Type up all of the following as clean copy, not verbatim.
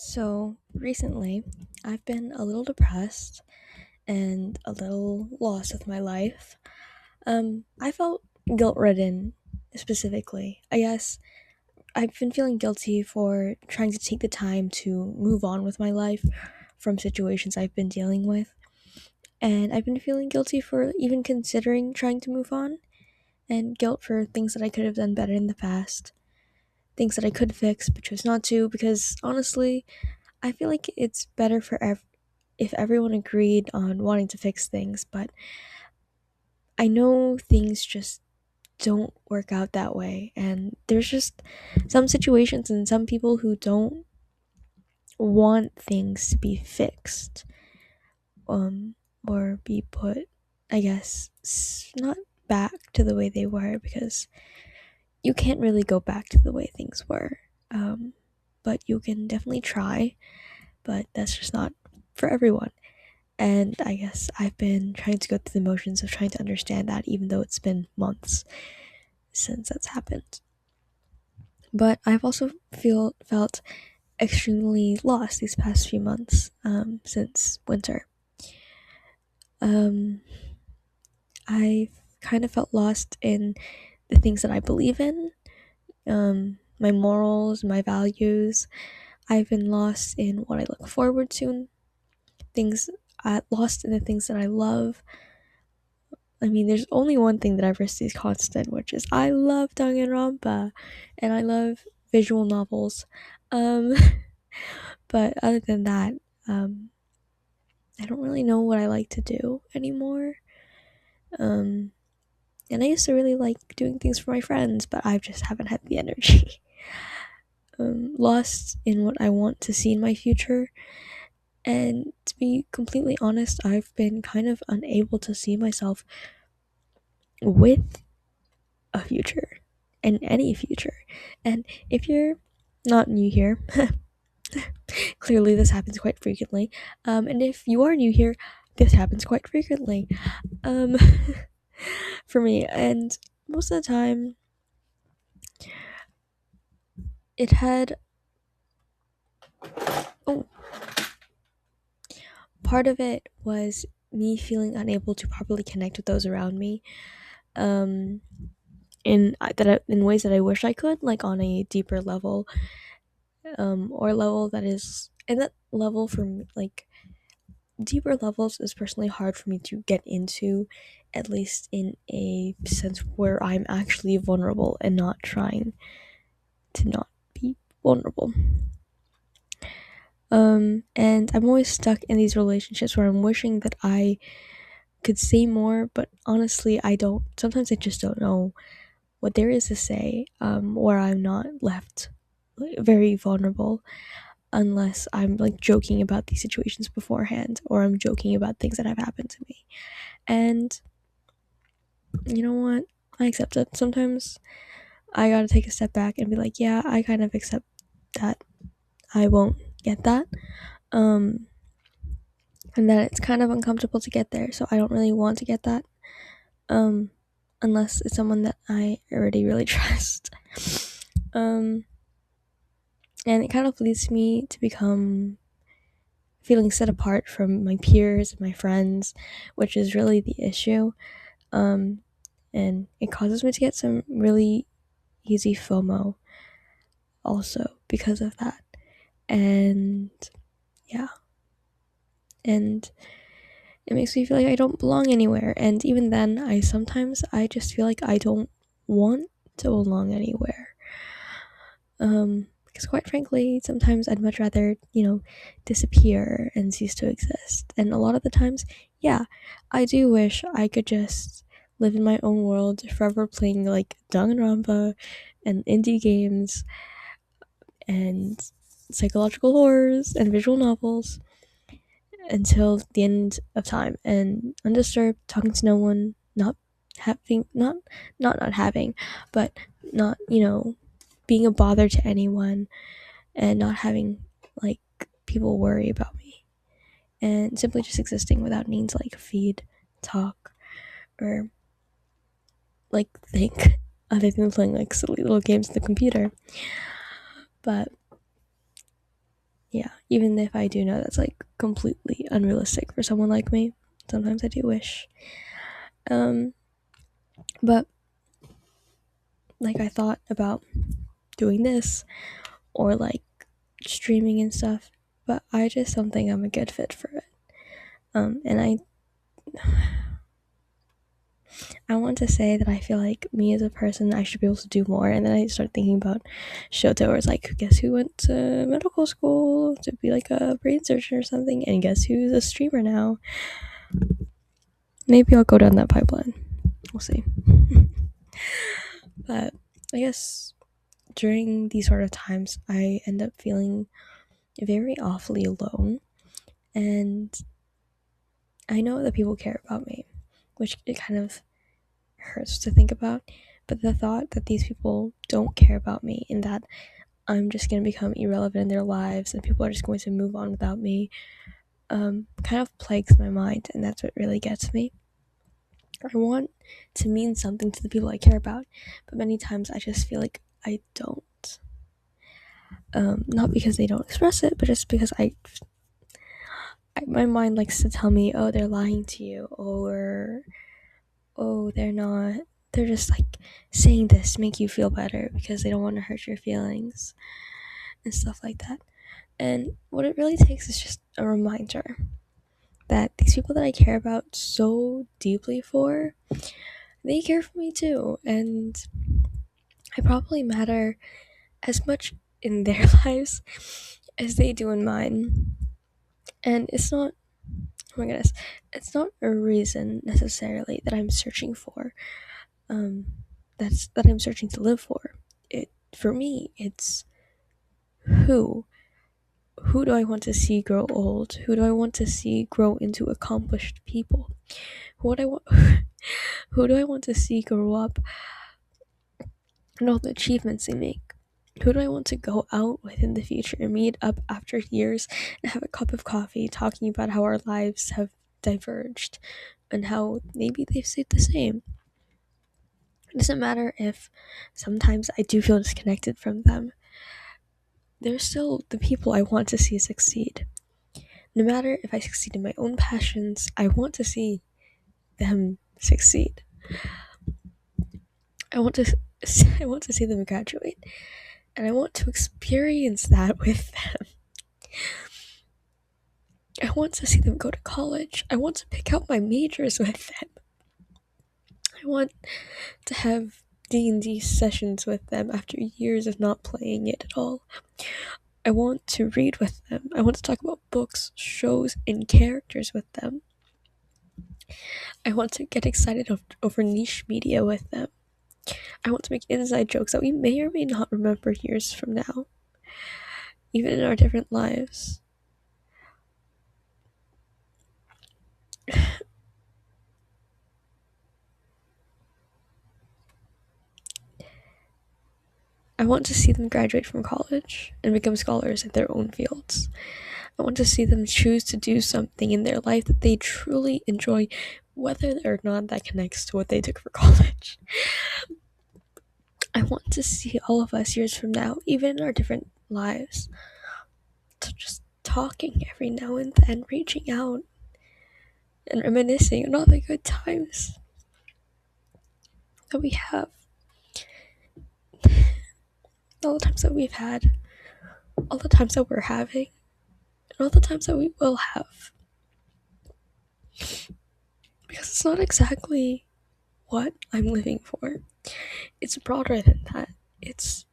So recently, I've been a little depressed and a little lost with my life. I felt guilt ridden specifically. I guess I've been feeling guilty for trying to take the time to move on with my life from situations I've been dealing with. And I've been feeling guilty for even considering trying to move on, and guilt for things that I could have done better in the past, things that I could fix but chose not to, because honestly, I feel like it's better for if everyone agreed on wanting to fix things, but I know things just don't work out that way. And there's just some situations and some people who don't want things to be fixed, um, or be put, I guess, not back to the way they were, because you can't really go back to the way things were. But you can definitely try, but that's just not for everyone. And I guess I've been trying to go through the motions of trying to understand that, even though it's been months since that's happened. But I've also felt extremely lost these past few months, since winter. Um, I've kind of felt lost in the things that I believe in, my morals, my values. I've been lost in what I look forward to, things lost in the things that I love. I mean, there's only one thing that I've received constant, which is I love Danganronpa, and I love visual novels. Um, but other than that, um, I don't really know what I like to do anymore. Um, and I used to really like doing things for my friends, but I just haven't had the energy. Lost in what I want to see in my future. And to be completely honest, I've been kind of unable to see myself with a future, in any future. And if you're not new here, clearly this happens quite frequently. And if you are new here, this happens quite frequently. Um, for me, and most of the time, it had. Oh, part of it was me feeling unable to properly connect with those around me. Um, in ways that I wish I could, like on a deeper level, or level that is, and that level from like deeper levels is personally hard for me to get into, at least in a sense where I'm actually vulnerable and not trying to not be vulnerable. And I'm always stuck in these relationships where I'm wishing that I could say more, but honestly, I don't. Sometimes I just don't know what there is to say, where I'm not left very vulnerable, unless I'm like joking about these situations beforehand, or I'm joking about things that have happened to me. And you know what? I accept it. Sometimes I gotta take a step back and be like, yeah, I kind of accept that I won't get that. Um, and that it's kind of uncomfortable to get there, so I don't really want to get that. Um, unless it's someone that I already really trust. Um, and it kind of leads me to become feeling set apart from my peers and my friends, which is really the issue. Um, and it causes me to get some really easy FOMO also because of that. And yeah, and it makes me feel like I don't belong anywhere. And even then, I just feel like I don't want to belong anywhere. Because quite frankly, sometimes I'd much rather, disappear and cease to exist. And a lot of the times, yeah, I do wish I could just live in my own world, forever playing like Danganronpa and indie games and psychological horrors and visual novels until the end of time, and undisturbed, talking to no one, not having, not having, but not, being a bother to anyone, and not having like people worry about me, and simply just existing without needing to like feed, talk, or like think, other than playing like silly little games on the computer. But yeah, even if I do know that's like completely unrealistic for someone like me, sometimes I do wish. But like I thought about doing this or like streaming and stuff, but I just don't think I'm a good fit for it. And I want to say that I feel like me as a person, I should be able to do more. And then I start thinking about Shoto, where it's like, guess who went to medical school to be like a brain surgeon or something? And guess who's a streamer now? Maybe I'll go down that pipeline. We'll see. But I guess during these sort of times, I end up feeling very awfully alone. And I know that people care about me, which it kind of hurts to think about. But the thought that these people don't care about me and that I'm just going to become irrelevant in their lives and people are just going to move on without me kind of plagues my mind. And that's what really gets me. I want to mean something to the people I care about, but many times I just feel like I don't. Not because they don't express it, but just because my mind likes to tell me, oh, they're lying to you, or oh, they're not. They're just like saying this to make you feel better because they don't want to hurt your feelings and stuff like that. And what it really takes is just a reminder that these people that I care about so deeply for, they care for me too. And I probably matter as much in their lives as they do in mine. And it's not, oh my goodness, it's not a reason necessarily that I'm searching for. That I'm searching to live for. For me, it's who. Who do I want to see grow old? Who do I want to see grow into accomplished people? Who do I want to see grow up and all the achievements they make? Who do I want to go out with in the future and meet up after years and have a cup of coffee talking about how our lives have diverged and how maybe they've stayed the same? It doesn't matter if sometimes I do feel disconnected from them. They're still the people I want to see succeed. No matter if I succeed in my own passions, I want to see them succeed. I want to see them graduate, and I want to experience that with them. I want to see them go to college. I want to pick out my majors with them. I want to have D&D sessions with them after years of not playing it at all. I want to read with them. I want to talk about books, shows, and characters with them. I want to get excited over niche media with them. I want to make inside jokes that we may or may not remember years from now, even in our different lives. I want to see them graduate from college and become scholars in their own fields. I want to see them choose to do something in their life that they truly enjoy, whether or not that connects to what they took for college. I want to see all of us years from now, even in our different lives, to just talking every now and then, reaching out and reminiscing on all the good times that we have, all the times that we've had, all the times that we're having, and all the times that we will have. Because it's not exactly what I'm living for. It's broader than that. It's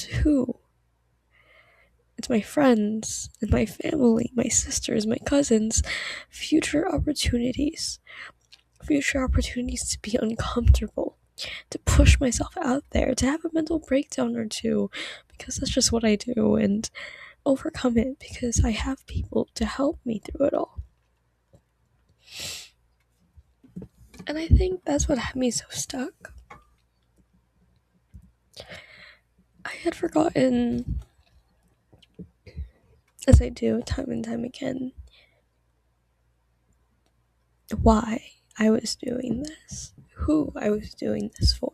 who. It's my friends and my family, my sisters, my cousins, future opportunities. Future opportunities to be uncomfortable, to push myself out there, to have a mental breakdown or two, because that's just what I do, and overcome it because I have people to help me through it all. And I think that's what had me so stuck. I had forgotten, as I do time and time again, why I was doing this, who I was doing this for,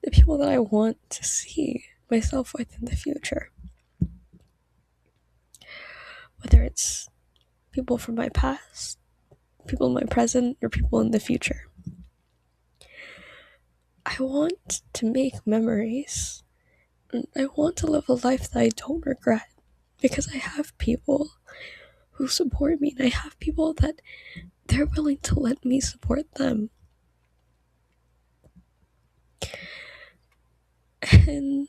the people that I want to see myself with in the future. whether it's people from my past, people in my present, or people in the future. I want to make memories, and I want to live a life that I don't regret, because I have people who support me, and I have people that they're willing to let me support them. And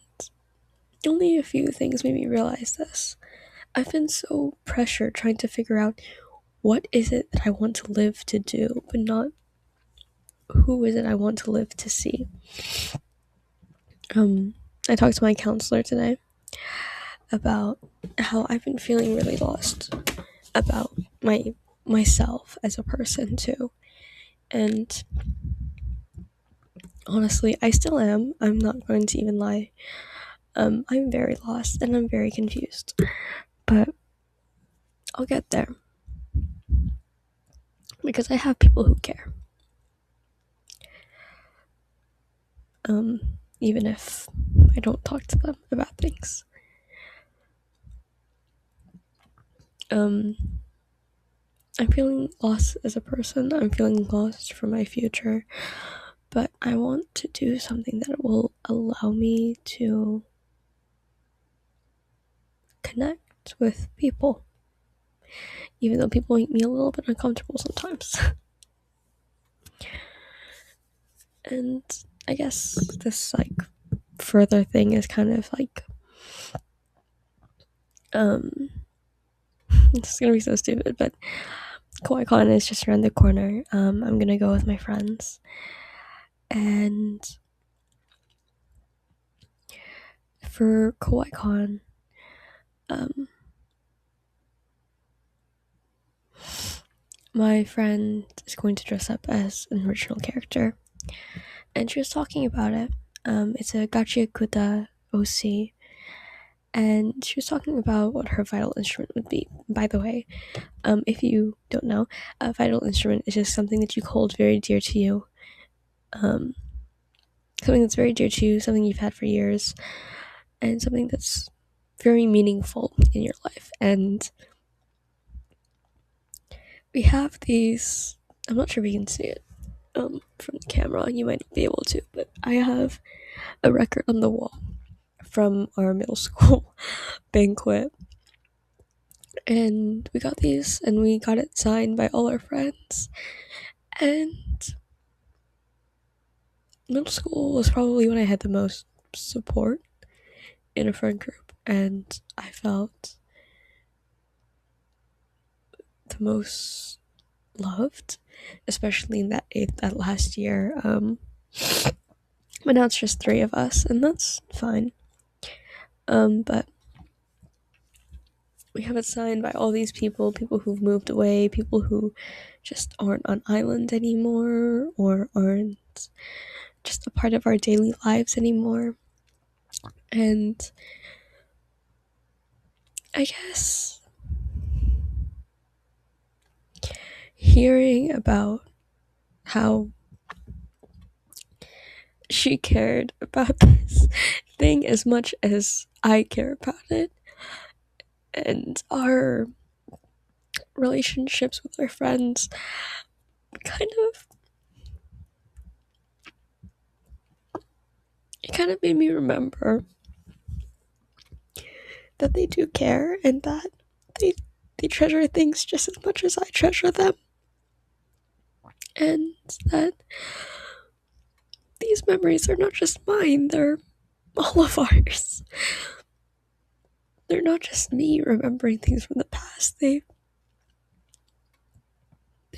only a few things made me realize this. I've been so pressured trying to figure out what is it that I want to live to do, but not who is it I want to live to see. I talked to my counselor today about how I've been feeling really lost about myself as a person too. And honestly, I still am. I'm not going to even lie. I'm very lost and I'm very confused. But I'll get there. Because I have people who care. Even if I don't talk to them about things. I'm feeling lost as a person. I'm feeling lost for my future. But I want to do something that will allow me to connect with people. Even though people make me a little bit uncomfortable sometimes. And I guess this, further thing is kind of this is gonna be so stupid, but KawaiiCon is just around the corner. I'm gonna go with my friends. And for KawaiiCon, my friend is going to dress up as an original character. And she was talking about it. It's a Gachiakuta OC. And she was talking about what her vital instrument would be. By the way, if you don't know, a vital instrument is just something that you hold very dear to you. Something that's very dear to you, something you've had for years, and something that's very meaningful in your life. And we have these, I'm not sure if you can see it from the camera, you might not be able to, but I have a record on the wall from our middle school banquet. And we got these, and we got it signed by all our friends. And middle school was probably when I had the most support in a friend group, and I felt the most loved, especially in that last year. But now it's just 3 of us, and that's fine. But we have it signed by all these people who've moved away, people who just aren't on island anymore, or aren't just a part of our daily lives anymore. And I guess hearing about how she cared about this thing as much as I care about it, and our relationships with our friends it kind of made me remember that they do care, and that they treasure things just as much as I treasure them, and that these memories are not just mine, they're all of ours. They're not just me remembering things from the past, they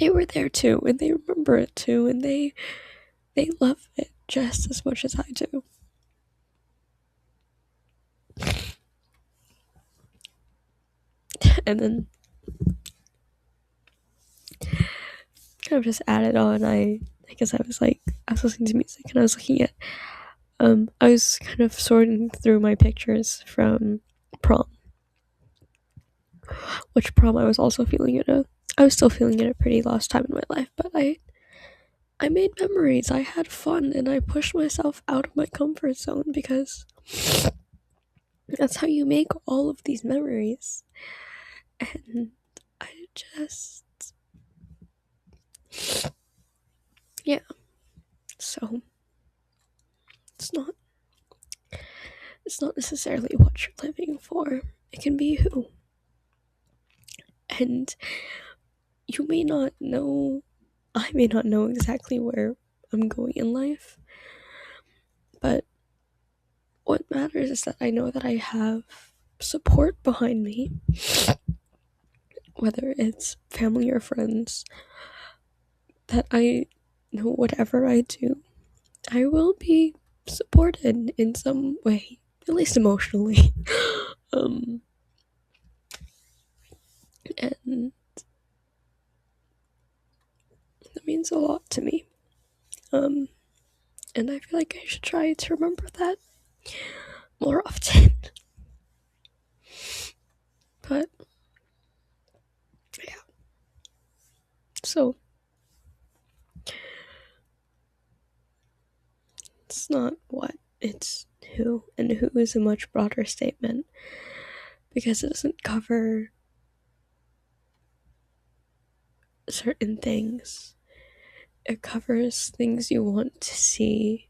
were there too, and they remember it too, and they love it just as much as I do. And then kind of just added on, I guess I was listening to music, and I was looking at I was kind of sorting through my pictures from prom, which prom I was also feeling I was still feeling at a pretty lost time in my life, but I made memories, I had fun, and I pushed myself out of my comfort zone, because that's how you make all of these memories. And I just, yeah, so it's not it's not necessarily what you're living for. It can be who. And you may not know, I may not know exactly where I'm going in life, but what matters is that I know that I have support behind me, whether it's family or friends, that I know whatever I do, I will be supported in some way, at least emotionally. um, and that means a lot to me. Um, and I feel like I should try to remember that more often. But yeah, so it's not what, it's who, and who is a much broader statement because it doesn't cover certain things. It covers things you want to see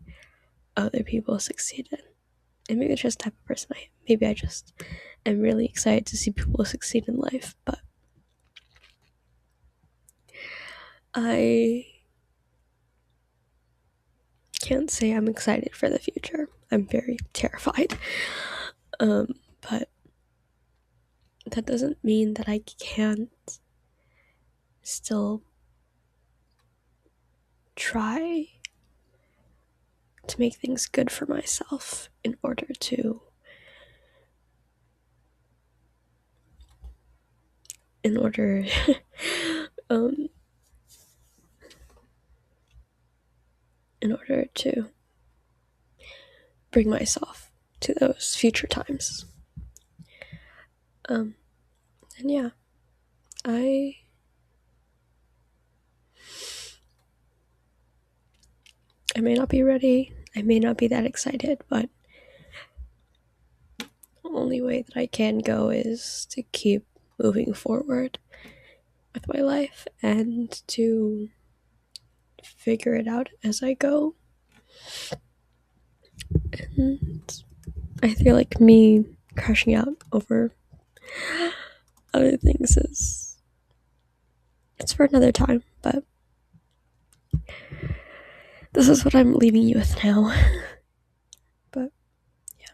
other people succeed in. And maybe it's just the type of person I am. Maybe I just am really excited to see people succeed in life, but I can't say I'm excited for the future. I'm very terrified. But that doesn't mean that I can't still try to make things good for myself in order to in order um in order to bring myself to those future times. And yeah, I I may not be ready. I may not be that excited, but the only way that I can go is to keep moving forward with my life and to figure it out as I go. And I feel like me crashing out over other things is it's for another time, but this is what I'm leaving you with now. But yeah,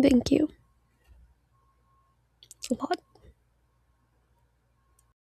thank you a lot.